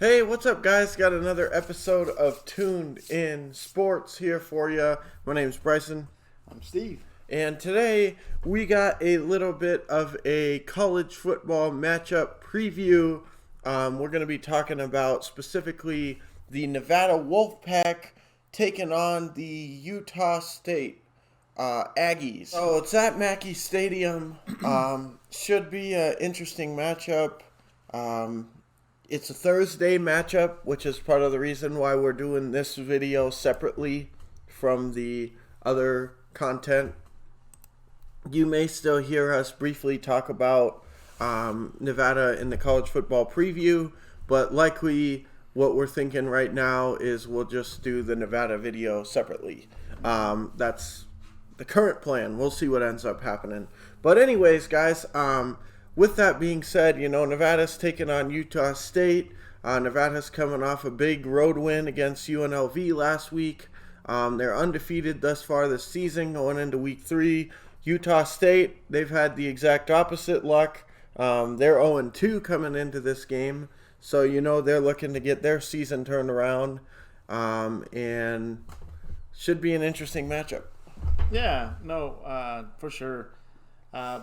Hey, what's up, guys? Got another episode of Tuned In Sports here for you. My name's Bryson. I'm Steve. And today we got a little bit of a college football matchup preview. We're going to be talking about specifically the Nevada Wolfpack taking on the Utah State Aggies. So it's at Mackey Stadium. Should be an interesting matchup. It's a Thursday matchup, which is part of the reason why we're doing this video separately from the other content. You may still hear us briefly talk about Nevada in the college football preview, but likely what we're thinking right now is we'll just do the Nevada video separately. That's the current plan. We'll see what ends up happening. But anyways, guys, with that being said, Nevada's taking on Utah State. Nevada's coming off a big road win against UNLV last week. They're undefeated thus far this season going into week 3. Utah State, they've had the exact opposite luck. They're 0-2 coming into this game. So, they're looking to get their season turned around. And should be an interesting matchup. Yeah, no, for sure.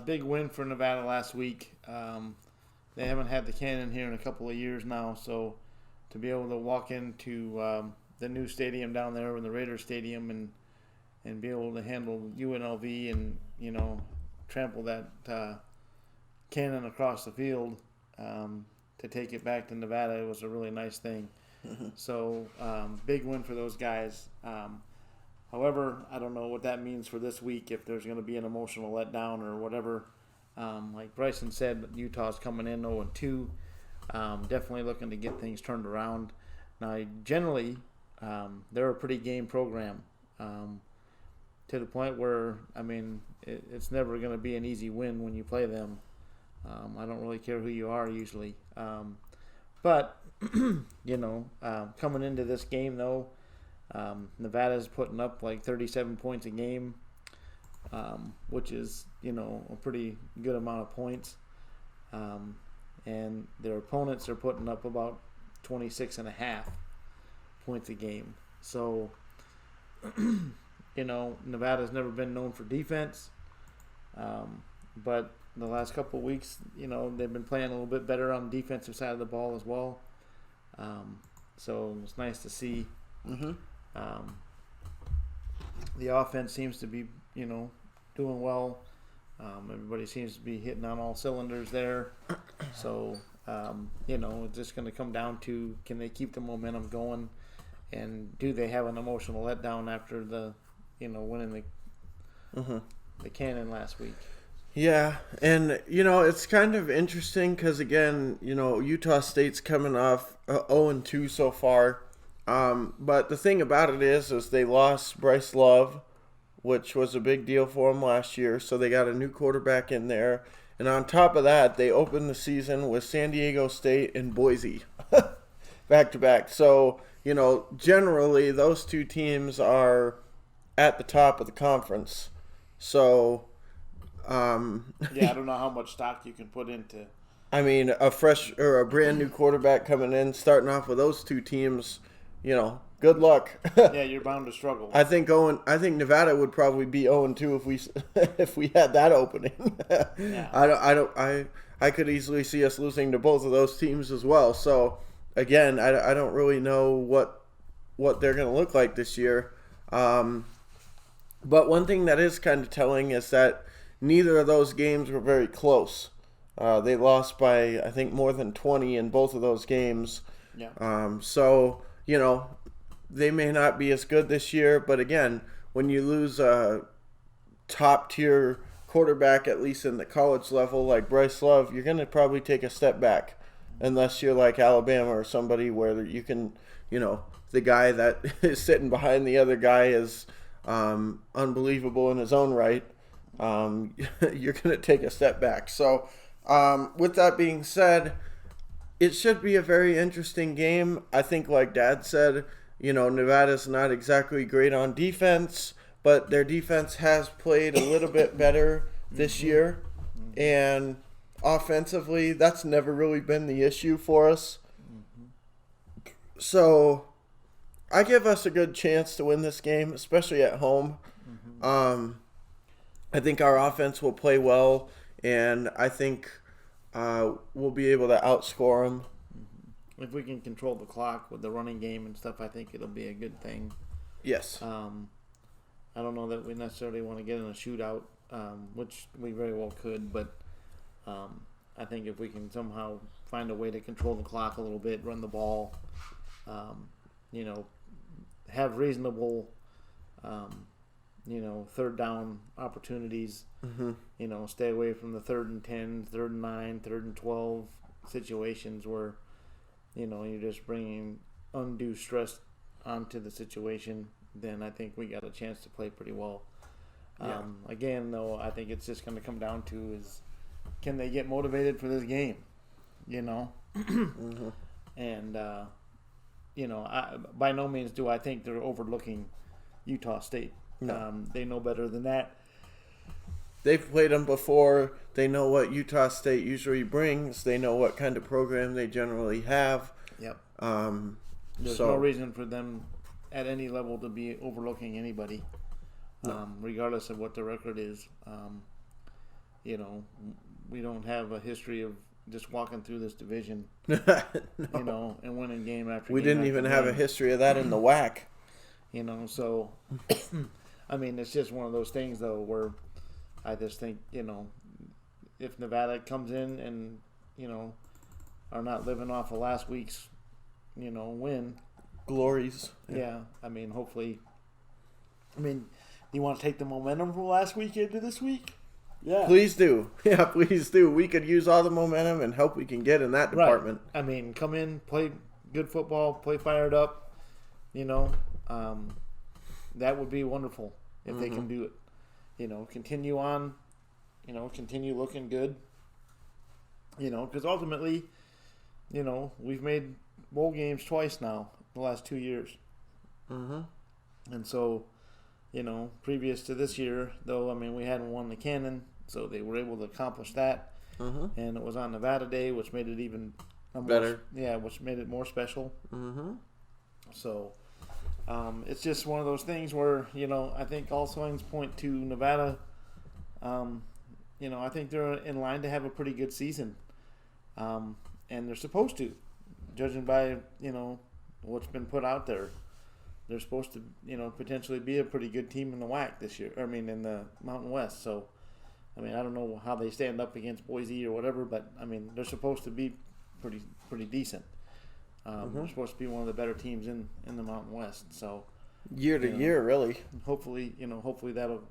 Big win for Nevada last week. They haven't had the Cannon here in a couple of years now, so to be able to walk into the new stadium down there in the Raiders Stadium and be able to handle UNLV and trample that Cannon across the field to take it back to Nevada, it was a really nice thing. So big win for those guys. However, I don't know what that means for this week, if there's going to be an emotional letdown or whatever. Like Bryson said, Utah's coming in 0-2. Definitely looking to get things turned around. Now, generally, they're a pretty game program to the point where, it's never going to be an easy win when you play them. I don't really care who you are usually. But, coming into this game, though, Nevada's putting up like 37 points a game, which is, a pretty good amount of points. And their opponents are putting up about 26.5 points a game. So, Nevada's never been known for defense. But the last couple of weeks, they've been playing a little bit better on the defensive side of the ball as well. So it's nice to see. The offense seems to be, doing well. Everybody seems to be hitting on all cylinders there. So, it's just going to come down to, can they keep the momentum going, and do they have an emotional letdown after the, winning the Cannon last week? Yeah, and, it's kind of interesting because, again, Utah State's coming off 0-2 so far. But the thing about it is they lost Bryce Love, which was a big deal for them last year. So they got a new quarterback in there. And on top of that, they opened the season with San Diego State and Boise back to back. So, generally those two teams are at the top of the conference. So, yeah, I don't know how much stock you can put into. A fresh or a brand new quarterback coming in, starting off with those two teams. Good luck. Yeah, you're bound to struggle. I think Nevada would probably be 0-2 if we had that opening. Yeah. I could easily see us losing to both of those teams as well. So again, I don't really know what they're going to look like this year. But one thing that is kind of telling is that neither of those games were very close. They lost by, I think, more than 20 in both of those games. Yeah. So, they may not be as good this year, but again, when you lose a top-tier quarterback, at least in the college level, like Bryce Love, you're going to probably take a step back, unless you're like Alabama or somebody where you can, the guy that is sitting behind the other guy is unbelievable in his own right. You're going to take a step back. So, with that being said, it should be a very interesting game. I think, like Dad said, Nevada's not exactly great on defense, but their defense has played a little bit better this year. And offensively, that's never really been the issue for us. So I give us a good chance to win this game, especially at home. I think our offense will play well, and I think we'll be able to outscore them. If we can control the clock with the running game and stuff, I think it'll be a good thing. Yes. I don't know that we necessarily want to get in a shootout, which we very well could, but I think if we can somehow find a way to control the clock a little bit, run the ball, have reasonable, third down opportunities, stay away from the 3rd and 10, 3rd and 9, 3rd and 12 situations where, you're just bringing undue stress onto the situation, then I think we got a chance to play pretty well. Again, though, I think it's just going to come down to is can they get motivated for this game, And, by no means do I think they're overlooking Utah State. No. They know better than that. They've played them before. They know what Utah State usually brings. They know what kind of program they generally have. Yep. There's no reason for them at any level to be overlooking anybody, regardless of what the record is. We don't have a history of just walking through this division, No. And winning game after We game didn't after even game. have a history of that in the WAC. So, I mean, it's just one of those things, though, where I just think, if Nevada comes in and, are not living off of last week's, win. Glories. Yeah. I mean, hopefully. You want to take the momentum from last week into this week? Yeah. Please do. Yeah, please do. We could use all the momentum and help we can get in that department. Right. I mean, come in, play good football, play fired up, that would be wonderful if they can do it. Continue on, continue looking good, because ultimately, we've made bowl games twice now the last 2 years. And so, previous to this year, though, we hadn't won the Cannon, so they were able to accomplish that. And it was on Nevada Day, which made it even better. Which made it more special. So, it's just one of those things where, I think all signs point to Nevada. I think they're in line to have a pretty good season. And they're supposed to, judging by, what's been put out there. They're supposed to, potentially be a pretty good team in the WAC this year. In the Mountain West. So, I don't know how they stand up against Boise or whatever, but, they're supposed to be pretty decent. They're supposed to be one of the better teams in the Mountain West. So, Year to year, really. hopefully that'll,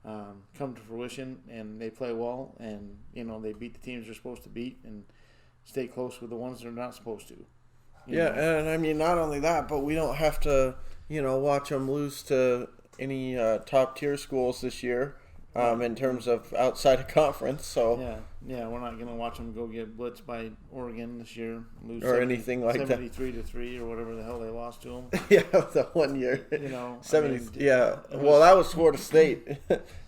come to fruition and they play well and, they beat the teams they're supposed to beat and stay close with the ones they're not supposed to. And not only that, but we don't have to, watch them lose to any top tier schools this year in terms of outside of conference. So we're not going to watch them go get blitzed by Oregon this year, lose or anything like 73-3 or whatever the hell they lost to them. The 1 year, 70. Well, that was Florida State.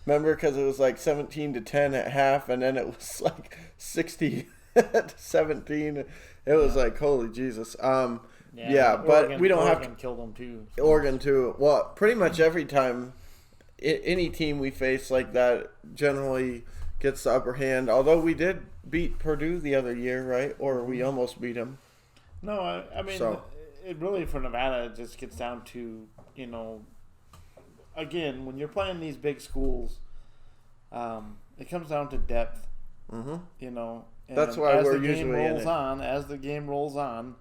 Remember, because it was like 17-10 at half, and then it was like 60-17. It was like, holy Jesus. But we don't have to. Oregon killed them too. Oregon too. Well, pretty much every time any team we face like that generally gets the upper hand. Although we did beat Purdue the other year, right? Or we almost beat them. No, it really, for Nevada, it just gets down to, again, when you're playing these big schools, it comes down to depth. And that's why we're usually as the game rolls on,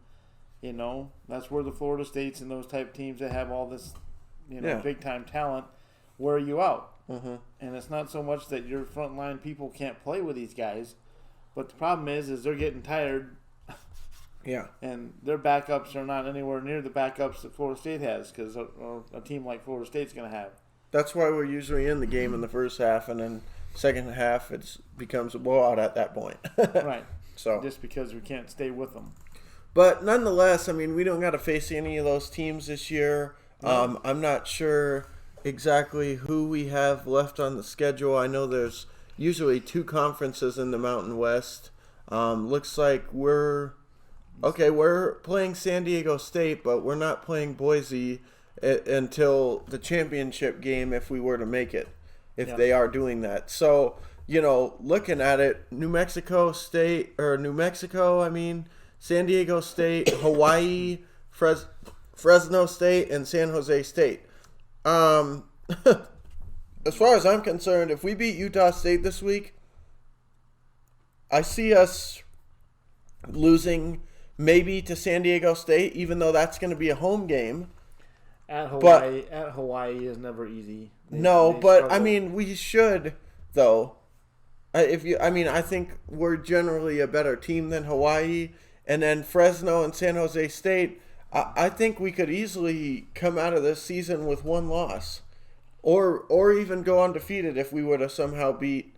that's where the Florida States and those type teams that have all this, big time talent wear you out. And it's not so much that your frontline people can't play with these guys, but the problem is they're getting tired. And their backups are not anywhere near the backups that Florida State has, because a team like Florida State's going to have. That's why we're usually in the game in the first half, and then second half it becomes a blowout at that point. Right. So just because we can't stay with them. But nonetheless, we don't got to face any of those teams this year. No. I'm not sure exactly who we have left on the schedule. I know there's usually 2 conferences in the Mountain West. Looks like we're Okay, we're playing San Diego State, but we're not playing Boise until the championship game if we were to make it, if they are doing that. So, looking at it, San Diego State, Hawaii, Fresno State, and San Jose State. As far as I'm concerned, if we beat Utah State this week, I see us losing maybe to San Diego State, even though that's going to be a home game. At Hawaii is never easy. They but struggle. we should though. I think we're generally a better team than Hawaii, and then Fresno and San Jose State. I think we could easily come out of this season with one loss, or even go undefeated if we were to somehow beat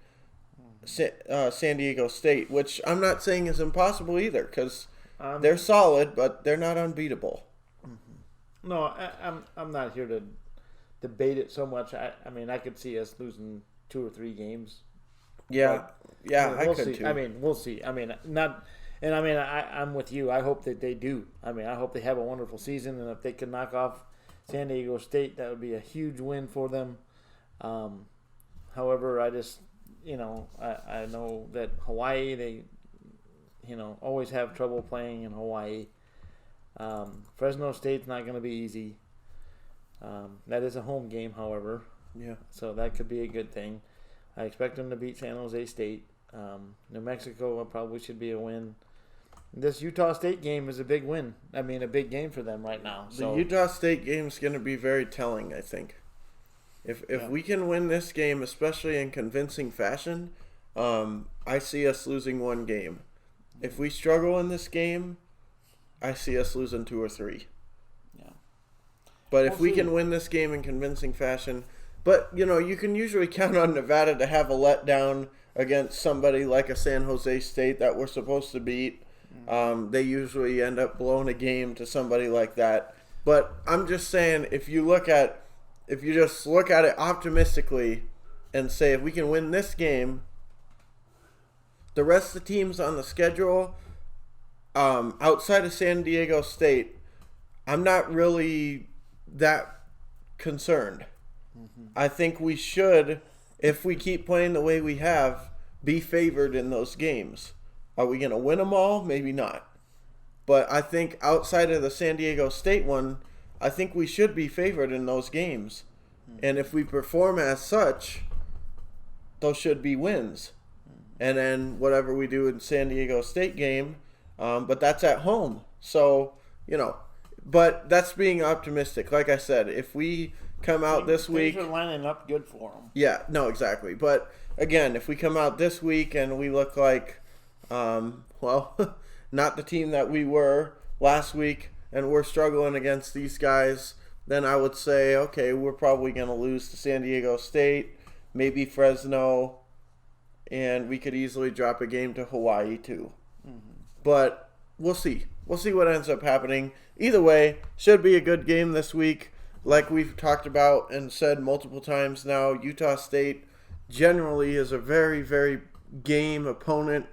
San Diego State, which I'm not saying is impossible either, because they're solid, but they're not unbeatable. No, I'm not here to debate it so much. I could see us losing 2 or 3 games. Yeah, I we'll could see. too. We'll see. I'm with you. I hope that they do. I hope they have a wonderful season, and if they can knock off San Diego State, that would be a huge win for them. However, I just, I know that Hawaii, they, always have trouble playing in Hawaii. Fresno State's not going to be easy. That is a home game, however. Yeah. So that could be a good thing. I expect them to beat San Jose State. New Mexico probably should be a win. This Utah State game is a big win. A big game for them right now. So. The Utah State game is going to be very telling, I think. If we can win this game, especially in convincing fashion, I see us losing 1 game. If we struggle in this game, I see us losing 2 or 3. Yeah. But if we can win this game in convincing fashion, but you can usually count on Nevada to have a letdown against somebody like a San Jose State that we're supposed to beat. They usually end up blowing a game to somebody like that. But I'm just saying, if you just look at it optimistically and say, if we can win this game, the rest of the teams on the schedule, outside of San Diego State, I'm not really that concerned. I think we should, if we keep playing the way we have, be favored in those games. Are we going to win them all? Maybe not. But I think outside of the San Diego State one, I think we should be favored in those games. And if we perform as such, those should be wins. And then whatever we do in San Diego State game, but that's at home. So, but that's being optimistic. Like I said, if we come out this week... Things are lining up good for them. Yeah, no, exactly. But, again, if we come out this week and we look like, not the team that we were last week, and we're struggling against these guys, then I would say, okay, we're probably going to lose to San Diego State, maybe Fresno, and we could easily drop a game to Hawaii too. But we'll see. We'll see what ends up happening. Either way, should be a good game this week. Like we've talked about and said multiple times now, Utah State generally is a very, very game opponent.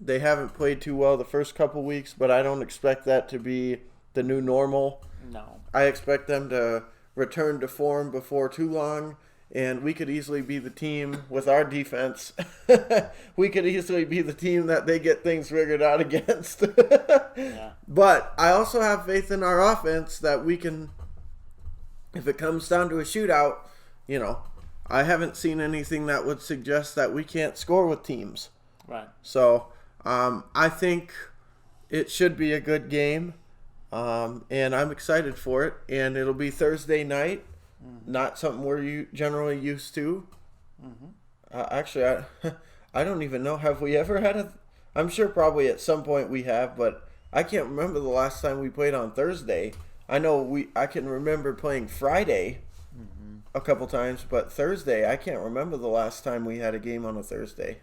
They haven't played too well the first couple weeks, but I don't expect that to be the new normal. No. I expect them to return to form before too long, and we could easily be the team with our defense. We could easily be the team that they get things figured out against. Yeah. But I also have faith in our offense that we can, if it comes down to a shootout, I haven't seen anything that would suggest that we can't score with teams. Right. So I think it should be a good game, and I'm excited for it. And it'll be Thursday night, not something we're generally used to. Actually, I don't even know. Have we ever had a... I'm sure probably at some point we have, but I can't remember the last time we played on Thursday. I can remember playing Friday a couple times, but Thursday, I can't remember the last time we had a game on a Thursday.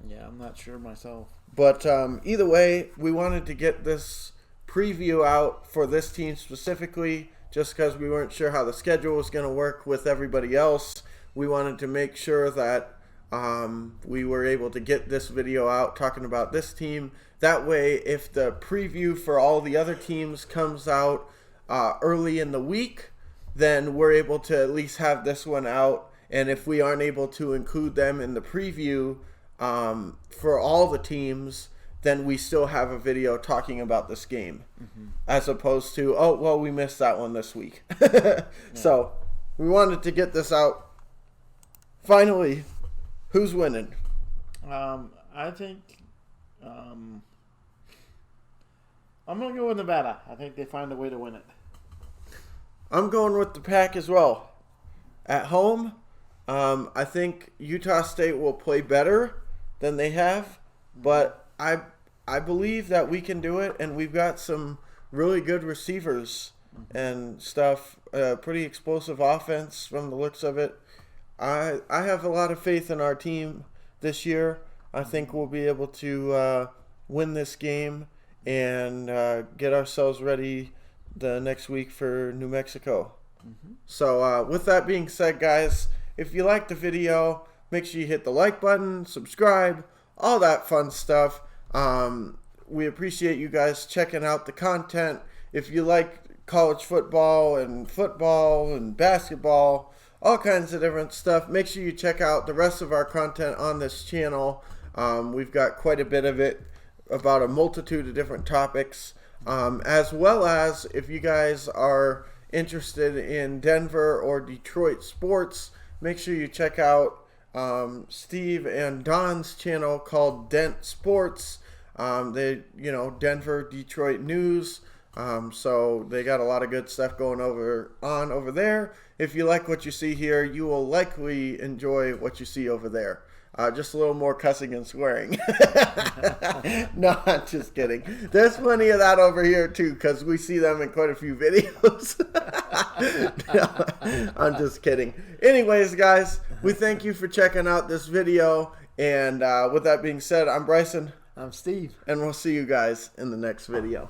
Yeah, I'm not sure myself. But either way, we wanted to get this preview out for this team specifically just because we weren't sure how the schedule was going to work with everybody else. We wanted to make sure that we were able to get this video out talking about this team. That way, if the preview for all the other teams comes out early in the week, then we're able to at least have this one out. And if we aren't able to include them in the preview for all the teams, then we still have a video talking about this game, as opposed to, oh, well, we missed that one this week. So we wanted to get this out. Finally, who's winning? I think I'm going to go with Nevada. I think they find a way to win it. I'm going with the Pack as well. At home, I think Utah State will play better than they have, but I believe that we can do it, and we've got some really good receivers and stuff. Pretty explosive offense from the looks of it. I have a lot of faith in our team this year. I think we'll be able to win this game and get ourselves ready the next week for New Mexico. So with that being said, guys, if you liked the video, make sure you hit the like button, subscribe, all that fun stuff. We appreciate you guys checking out the content. If you like college football and basketball, all kinds of different stuff, make sure you check out the rest of our content on this channel. We've got quite a bit of it about a multitude of different topics, as well as if you guys are interested in Denver or Detroit sports, make sure you check out Steve and Don's channel called Dent Sports. Denver, Detroit news. So they got a lot of good stuff going on over there. If you like what you see here, you will likely enjoy what you see over there. Just a little more cussing and swearing. No, I'm just kidding. There's plenty of that over here too, because we see them in quite a few videos. No, I'm just kidding. Anyways, guys, we thank you for checking out this video. And with that being said, I'm Bryson. I'm Steve. And we'll see you guys in the next video.